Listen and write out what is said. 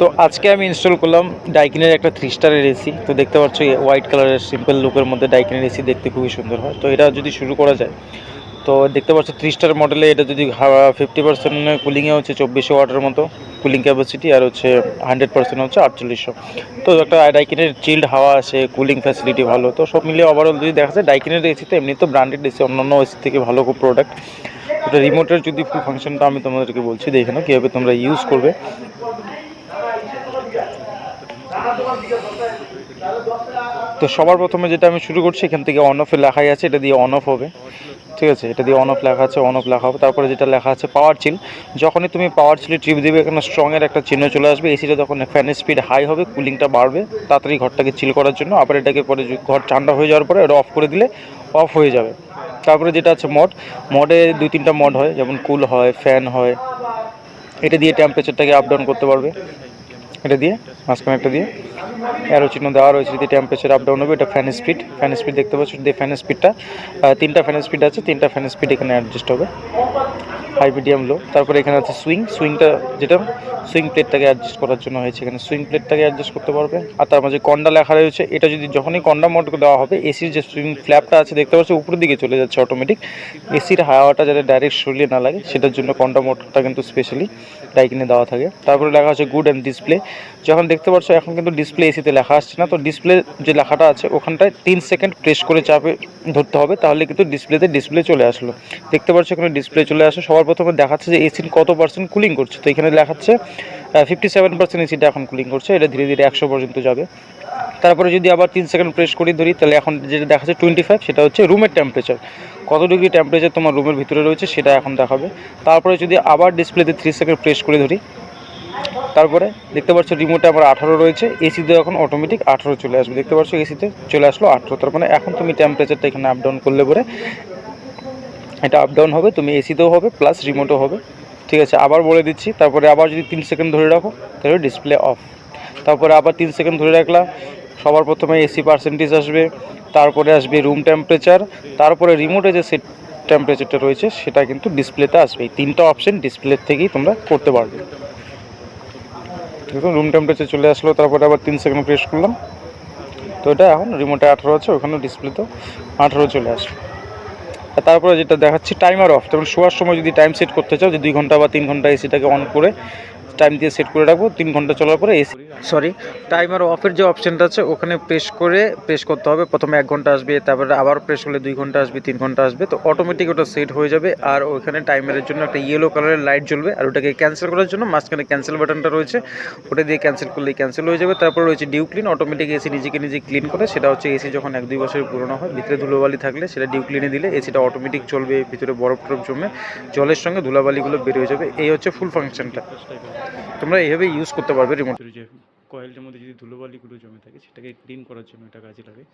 তো আজকে আমি ইনস্টল করলাম ডাইকিনের একটা 3 স্টারের এসি। তো দেখতে পাচ্ছ হোয়াইট কালারের সিম্পল লুকের মধ্যে ডাইকিনের এসি দেখতে খুবই সুন্দর হয়। তো এটা যদি শুরু করা যায়, তো দেখতে পাচ্ছ 3 স্টার মডেলে এটা যদি 50% কুলিংয়ে হচ্ছে 2400 ওয়াটের মতো কুলিং ক্যাপাসিটি, আর হচ্ছে 100% হচ্ছে 4800। তো একটা ডাইকিনের চিল্ড হাওয়া আছে, কুলিং ফ্যাসিলিটি ভালো। তো সব মিলিয়ে ওভারঅল যদি দেখা যায় ডাইকিনের এসি তো এমনি তো ব্র্যান্ডেড এসি, অন্যান্য এসি থেকে ভালো খুব প্রোডাক্ট। এটা রিমোটের যদি ফুল ফাংশনটা আমি তোমাদেরকে বলছি, দেখে নাও কীভাবে তোমরা ইউজ করবে। তো সবার প্রথমে যেটা আমি শুরু করছি, এখান থেকে অন অফে লেখাই আছে, এটা দিয়ে অন অফ হবে। ঠিক আছে, এটা দিয়ে অন অফ লেখা আছে, অন অফ লেখা হবে। তারপরে যেটা লেখা আছে পাওয়ার চিল, যখনই তুমি পাওয়ার চিলে ট্রিপ দেবে এখানে স্ট্রংয়ের একটা চিহ্ন চলে আসবে। এসিটা যখন ফ্যানের স্পিড হাই হবে, কুলিংটা বাড়বে তাড়াতাড়ি ঘরটাকে চিল করার জন্য। আবার এটাকে পরে ঘর ঠান্ডা হয়ে যাওয়ার পরে এটা অফ করে দিলে অফ হয়ে যাবে। তারপরে যেটা আছে মডে 2-3টা মড হয়, যেমন কুল হয়, ফ্যান হয়। এটা দিয়ে টেম্পারেচারটাকে আপ ডাউন করতে পারবে। এটা দিয়ে মাঝখানে একটা দিয়ে অ্যারো চিহ্ন দেওয়া রয়েছে, যদি টেম্পারেচার আপ ডাউন হবে। এটা ফ্যান স্পিড দেখতে পাচ্ছ, যদি ফ্যান স্পিডটা 3টা ফ্যান স্পিড আছে, 3টা ফ্যান স্পিড এখানে অ্যাডজাস্ট হবে, হাই মিডিয়াম লো। তারপরে এখানে আছে সুইংটা, যেটা সুইং প্লেটটাকে অ্যাডজাস্ট করার জন্য হয়েছে, এখানে সুইং প্লেটটাকে অ্যাডজাস্ট করতে পারবে। আর তার মাঝে কন্ডা লেখা রয়েছে, এটা যদি যখনই কন্ডা মোড দেওয়া হবে, এসির যে সুইং ফ্ল্যাপটা আছে দেখতে পাচ্ছ উপরের দিকে চলে যাচ্ছে অটোমেটিক। এসির হাওয়াটা যাতে ডাইরেক্ট শরীরে না লাগে সেটার জন্য কন্ডা মোডটা কিন্তু স্পেশালি ডাইকিনে দেওয়া থাকে। তারপরে লেখা আছে গুড অ্যান্ড ডিসপ্লে, যখন দেখতে পাচ্ছ এখন কিন্তু ডিসপ্লে এসিতে লেখা আসছে না। তো ডিসপ্লে যে লেখাটা আছে ওখানটায় 3 সেকেন্ড প্রেস করে চাপে ধরতে হবে, তাহলে কিন্তু ডিসপ্লে চলে আসলো। দেখতে পাচ্ছ এখানে ডিসপ্লে চলে আসে। সবার প্রথমে দেখাচ্ছে যে এসির কত পার্সেন্ট কুলিং করছে, তো এখানে দেখাচ্ছে 57% এসিটা এখন কুলিং করছে। এটা ধীরে ধীরে 100 পর্যন্ত যাবে। তারপরে যদি আবার 3 সেকেন্ড প্রেস করি ধরি, তাহলে এখন যেটা দেখাচ্ছে 25, সেটা হচ্ছে রুমের টেম্পারেচার, কত ডিগ্রি টেম্পারেচার তোমার রুমের ভিতরে রয়েছে সেটা এখন দেখাবে। তারপরে যদি আবার ডিসপ্লেতে 3 সেকেন্ড প্রেস করে ধরি, তারপরে দেখতে পাচ্ছ রিমোটে আমার 18 রয়েছে, এসিতে এখন অটোমেটিক 18 চলে আসবে। দেখতে পাচ্ছ এসিতে চলে আসলো 18। তার মানে এখন তুমি টেম্পারেচারটা এখানে আপ ডাউন করলে পরে এটা আপ ডাউন হবে, তুমি এসিতেও হবে প্লাস রিমোটও হবে। ঠিক আছে, আবার বলে দিচ্ছি। তারপরে আবার যদি 3 সেকেন্ড ধরে রাখো তাহলে ডিসপ্লে অফ। তারপরে আবার 3 সেকেন্ড ধরে রাখলাম, সবার প্রথমে এসি পার্সেন্টেজ আসবে, তারপরে আসবে রুম টেম্পারেচার, তারপরে রিমোটে যে সেট টেম্পারেচারটা রয়েছে সেটা কিন্তু ডিসপ্লেতে আসবে। এই 3টা অপশন ডিসপ্লের থেকেই তোমরা করতে পারবে। ঠিক আছে, রুম টেম্পারেচার চলে আসলো, তারপরে আবার 3 সেকেন্ড প্রেস করলাম, তো এটা এখন রিমোটে 18 আছে, ওখানে ডিসপ্লেতেও 18 চলে আসবে। আর তারপরে যেটা দেখাচ্ছি টাইমার অফ, তখন শোয়ার সময় যদি টাইম সেট করতে চাও যে 2 ঘন্টা বা 3 ঘন্টা এসিটাকে অন করে টাইম দিয়ে সেট করে রাখবো, 3 ঘন্টা চলার পরে এসি টাইমার অফের যে অপশানটা আছে ওখানে প্রেস করতে হবে। প্রথমে 1 ঘন্টা আসবে, তারপরে আবার প্রেস করলে 2 ঘন্টা আসবে, 3 ঘন্টা আসবে, তো অটোমেটিক ওটা সেট হয়ে যাবে। আর ওখানে টাইমারের জন্য একটা ইয়েলো কালারের লাইট জ্বলবে, আর ওটাকে ক্যান্সেল করার জন্য মাঝখানে ক্যান্সেল বাটনটা রয়েছে, ওটা দিয়ে ক্যান্সেল করলেই ক্যান্সেল হয়ে যাবে। তারপর রয়েছে ডিউ ক্লিন, অটোমেটিক এসি নিজেকে নিজে ক্লিন করে। সেটা হচ্ছে এসি যখন 1-2 বছরের পুরনো হয়, ভিতরে ধুলোবালি থাকলে সেটা ডিউ ক্লিনে দিলে এসিটা অটোমেটিক চলবে, ভিতরে বরফ টরফ জমে জলের সঙ্গে ধুলাবালিগুলো বের হয়ে যাবে। এই হচ্ছে ফুল ফাংশনটা, তোমরা এইভাবে ইউজ করতে পারবে রিমোট। যে কয়েলটার মধ্যে যদি ধুলোবালিগুলো জমে থাকে সেটাকে ক্লিন করার জন্য এটা কাজে লাগে।